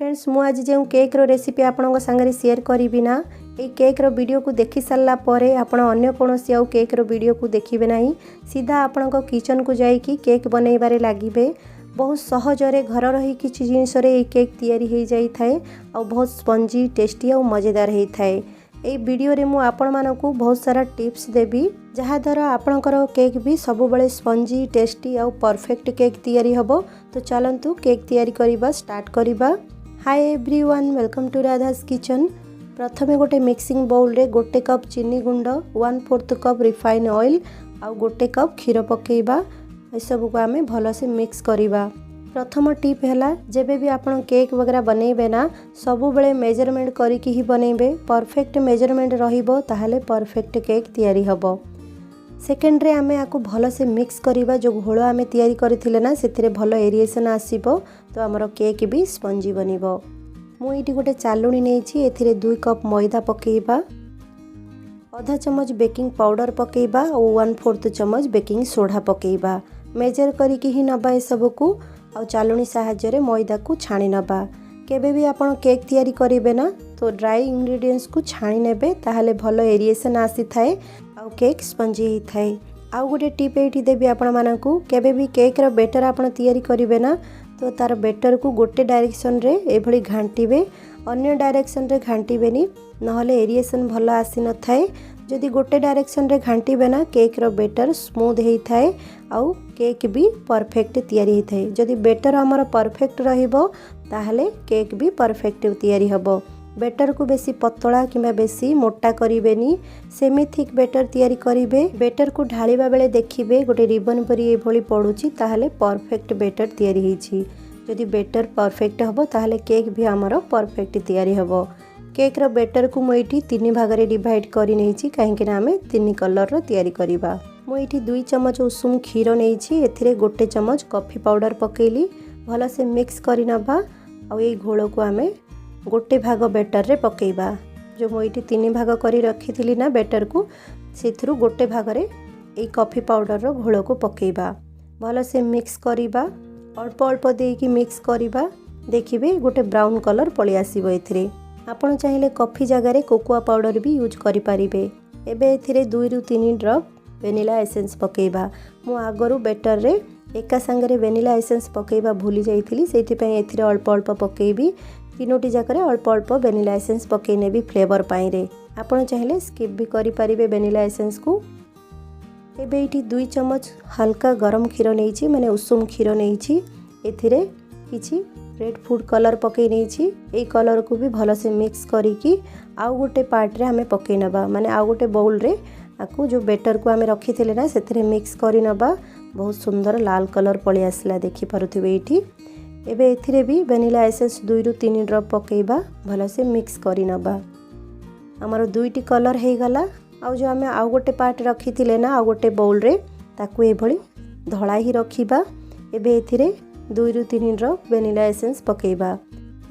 Friends मु आज जो केक रो रेसिपी आपन सागर शेयर करी ना ये केक रो वीडियो को देखि सारा पर आपण अन्य कौन केक रो वीडियो को देखिए ना सीधा आपण किचन को जाइकी केक बनइबारे लागिबे। बहुत सहजरे घर रही किसी जिनस केक तैयारी हो जाई थाए और बहुत स्पंजी टेस्टी और मजेदार होता है। ये वीडियो रे मु आपण मानकु बहुत सारा टिप्स देबी जहाँ द्वारा आपणकर केक भी सब बड़े स्पंजी टेस्टी और परफेक्ट केक तैयारी हबो। तो चलंतु केक तैयारी करिबा स्टार्ट करिबा। Hi everyone, welcome to Radha's kitchen. प्रथमे गोटे मिक्सिंग बाउल रे गोटे कप चीनी गुंड 1/4 कप रिफाइन ऑयल और गोटे कप क्षीर पकेइबा। ए सब को आमे भलो से मिक्स करिबा। प्रथम टिप हैला जेबे भी आपण केक वगैरह बनेबे ना सबु बेले मेजरमेंट करिकी ही बनेबे। परफेक्ट मेजरमेंट रहिबो ताहाले परफेक्ट केक तैयारी हबो। सेकेंड रे आमे आको भलो से मिक्स करिबा। जो घोल आमे तैयारी करथिले ना सेथिरे भलो एरिएशन आसीबो तो हमरो केक भी स्पंजी बनिबो। मु एठी गोटे चालुणी नेछि एथिरे 2 कप मैदा पकेइबा, आधा चम्मच बेकिंग पाउडर पकेइबा और 1/4 चम्मच बेकिंग सोडा पकेइबा। मेजर करिकी ही नबा ए सब को और चालुणी साहाय्य रे मैदा को छाणी नबा। केबे भी आपण केक तैयारी करिवे ना तो ड्राई इंग्रेडिएंट्स को छाणी नेबे ताहाले भलो एरिएशन आसी थाए और केक स्पंजी ही थाए। आउ गोटे टिप एठी देबी आपण मानकु केबे भी केक रो बैटर आपण तैयारी करिवे ना तो तार बैटर को गोटे डायरेक्शन रे एभली घांटीबे, अन्य डायरेक्शन रे घांटीबेनी नहले एरिएशन भलो आसी न थाए। जदि गोटे डायरेक्शन रे घांटीबे ना केक रो बैटर स्मूथ हेई थाए और केक भी परफेक्ट तैयारी हेई थाए। जदि बैटर हमर परफेक्ट रहिबो ताहले केक भी परफेक्ट तैयारी हबो। बैटर को बेसी पतला किंबा बेसी मोटा करिवेनी, सेमी थिक बैटर तैयारी करिवे। बैटर को ढालिबा बेले देखिबे गोटे रिबन परी एभली पडुची ताहले परफेक्ट बैटर तैयारी हेछि। जदि बैटर परफेक्ट हबो ताहले केक भी हमर परफेक्ट तैयारी हबो। केक रो बैटर को मुइठी 3 भाग रे डिवाइड करि नेछि काहेकि ना हमें 3 कलर रो तैयारी करिबा। मुइठी 2 चम्मच उषुम क्षीर नेछि एथिरे गोटे चम्मच कॉफी पाउडर पकेइली। भलो से मिक्स करि नबा और ए घोल को हमें गोटे भाग बैटर रे पकेइबा। जो मुइठी 3 भाग करी रखिथिली ना बैटर को सेथरु गोटे भाग रे ए कॉफी पाउडर रो घोल को पकेइबा। भलो से मिक्स करिबा, अल्प अल्प देकी मिक्स करिबा। देखिबे गोटे ब्राउन कलर पळि आसीबो एथिरे। आपण चाहिले कॉफी जगह रे कोकोआ पाउडर भी यूज करि परिबे। एबे एथिरे 2 रु 3 ड्रॉप वेनिला एसेंस पकेइबा। मु आगरु बैटर रे एका संगे वेनिला एसेंस पकेइबा भूली जाइथिली, सेथि पय एथिरे अल्प अल्प पकेइबी। तीनोटी जाकर अल्प अल्प वेनिला एसेंस पकेने भी फ्लेवर पाई रे। आपण चाहिले स्किप भी करि परिबे वेनिला एसेंस को। एबे एठी 2 चम्मच हल्का गरम क्षीर नेछि माने उषुम क्षीर नेछि। एथिरे किछि रेड फूड कलर पके नेछि। ए कलर को भी भलो से मिक्स करिकी आउ गोटे पार्ट रे हमें पके नबा, माने आउ गोटे बाउल रे आकु जो बैटर को हमें रखिथिले ना सेथिरे मिक्स करि नबा। बहुत सुंदर लाल कलर पळि आसला देखि पारुथिबे एठी। एबे एथिरे भी वेनिला एसेंस 2 रु 3 ड्रॉप पकेइबा। भलो से मिक्स करि नबा। हमर 2टी कलर हे गला। आउ जो हमें आउ गोटे पार्ट रखिथिले ना आउ गोटे बाउल रे ताकू एभली धळा ही रखिबा। एबे एथिरे 2 रु 3 ड्रॉप वेनिला एसेंस पकेइबा।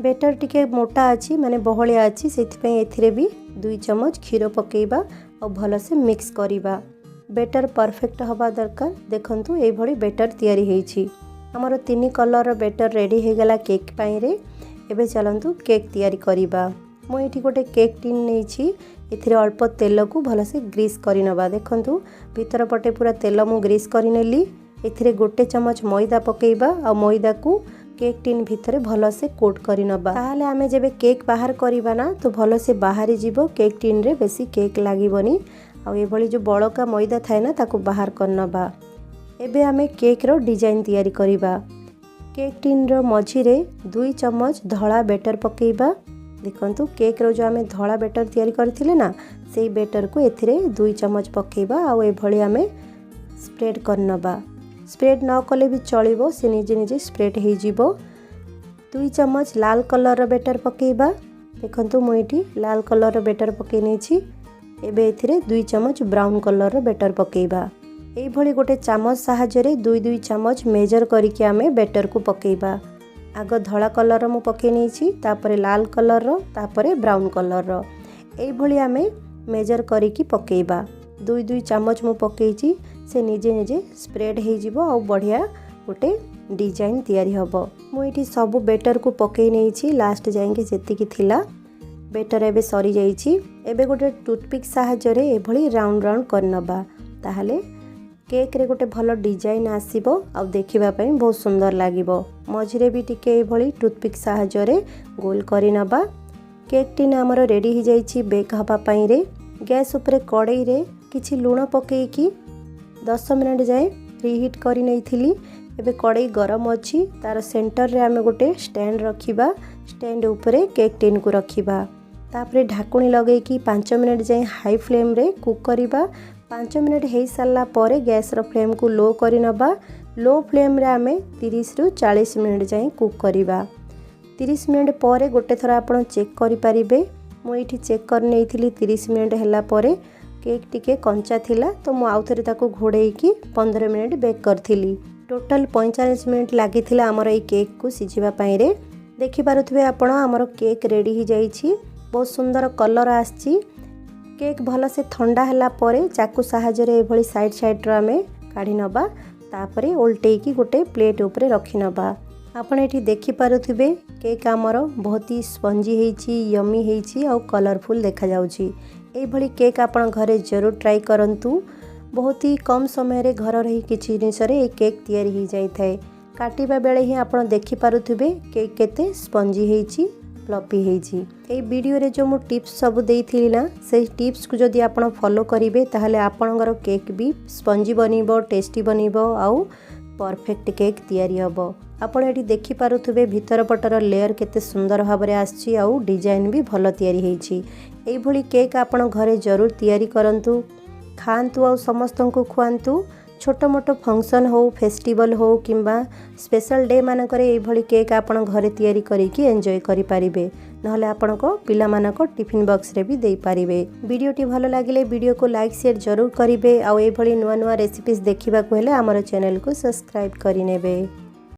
बैटर टिके मोटा अछि माने बहलिया अछि सेथि पय एथिरे भी 2 चम्मच क्षीर पकेइबा और भलो से मिक्स करिबा। बैटर परफेक्ट हबा दरकार। देखंतु एभली बैटर तैयारी हेछि। हमर 3 कलर बैटर रेडी हो गला केक पाई रे। एबे चलंतु केक तैयारी करिबा। मु एठी गोटे केक टिन नेछि एथिरे अल्प तेल को भलो से ग्रीस करि नबा। देखंतु भीतर पटे पूरा तेल मु ग्रीस करि नेली। एथिरे गोटे चम्मच मैदा पकेइबा और मैदा को केक टिन भीतर भलो से कोट करि नबा। ताहाले आमे जेबे केक बाहर करिबा ना तो भलो से बाहरी जीवो, केक टिन रे बेसी केक लागिबोनी। और ए भली जो बळका मैदा थाए ना ताको बाहर कर नबा। एबे हमें केक रो डिजाइन तैयारी करिबा। केक टिन रो मझी रे 2 चम्मच धळा बैटर पकेइबा। देखंतु केक रो जो हमें धळा बैटर तैयारी करथिले ना सेई बैटर को एथिरे 2 चम्मच पकेइबा और ए भली हमें स्प्रेड कर नबा। स्प्रेड न कले भी चलिबो, से निजे निजे स्प्रेड हे जिवो। 2 चम्मच लाल कलर रो बैटर पकेइबा। देखंतु मु एठी लाल कलर रो बैटर पकेइ नेछि। एबे एथिरे 2 चम्मच ब्राउन कलर रो बैटर पकेइबा। एई भली गोटे चामच साहाय्य रे 2-2 चम्मच मेजर करिके आमे बैटर को पकेइबा। आग धळा कलर मु पके नेछि, तापरे लाल कलर रो, तापरे ब्राउन कलर रो। एई भली आमे मेजर करिके पकेइबा। 2-2 चम्मच मु पकेइछि, से निजे निजे स्प्रेड हे जिवो और बढ़िया गोटे डिजाइन तैयारी हबो। मु एठी सब बेटर को पकई नेछि लास्ट जाएंगे जेतिकी थिला बेटर एबे सरी जाइछि। एबे गोटे टूथपिक साहाय्य रे एभली राउंड राउंड करनबा ताहले केक रे गोटे भलो डिजाइन आसीबो आ देखिबा पई बहुत सुंदर लागिबो। मझिरे भी टिके एभली टूथपिक साहाय्य रे गोल करिनबा। केक टी हमर रेडी हो जाइछि बेक हबा पई रे। गैस ऊपर कड़ाई रे किछि लूण पकेइकी 10 मिनिट जाए प्रीहीट करी नैथिली। एबे कड़ाई गरम अछि तार सेंटर रे आमे गोटे स्टैंड रखिबा। स्टैंड ऊपर केक टिन को रखिबा तापरे ढाकुणी लगेकी 5 मिनिट जाए हाई फ्लेम रे कुक करिबा। 5 मिनिट हो सारा पर गैस रो फ्लेम को लो करि नबा। लो फ्लेम रे आमे 30 रु 40 मिनिट जाए कुक करिबा। 30 मिनिट पर गोटे थरा आपण चेक करि परिबे। मु एठी चेक कर नैथिली 30 मिनिट हला परे केक टिके कंचा थिला तो मु आउ थरे ताको घोड़ेइकी 15 मिनिट बेक करथिली। टोटल 45 मिनिट लागिथिला हमर ए केक को सिझिबा पई रे। देखि पारुथबे आपण हमर केक रेडी हो जाइछि। बहुत सुंदर कलर आछि। केक भल से ठंडा हला परे चाकू साहाय्य रे एभली साइड साइड रो आमे काढी नबा। तापरे उल्टेइकी गोटे प्लेट ऊपर रखि नबा। आपण एठी देखि पारुथबे केक हमर बहुत ही स्पंजी हेछि, यमी हेछि और कलरफुल देखा जाउछि। ए भली केक आपण घरे जरूर ट्राई करंतु। बहुत ही कम समय रे घर रही किछि जिनिस रे ए केक तैयारी हो जाई थाए। काटिबा बेले ही आपण देखि पारुथबे केक केते स्पंजी हेछि, फ्लफी हेछि। ए वीडियो रे जो मु टिप्स सब देइथिली ना से टिप्स को जदी आपण फॉलो करिवे ताहले आपणगर केक भी स्पंजी बनिबो, टेस्टी बनिबो आउ परफेक्ट केक तैयारी हबो। आपण एठी देखि पारुथबे भीतर पटर लेयर केते सुंदर भाबरे आछि आउ डिजाइन भी भलो तैयारी हेछि। एई भली केक आपण घरे जरूर तैयारी करंतु, खांतु आउ समस्तन को खुआंतु। छोटो मोटो फंक्शन हो, फेस्टिवल हो किंबा स्पेशल डे मानकरे एई भली केक आपण घरे तैयारी करिकी एन्जॉय करि पारिबे। नहले आपण को पिला मानक टिफिन बॉक्स रे भी देई पारिबे। वीडियोटी भलो लागिले वीडियो को लाइक शेयर जरूर करिवे आउ एई भली नुवा नुवा रेसिपीज देखिबा को हेले हमर चैनल को सब्सक्राइब करि नेबे।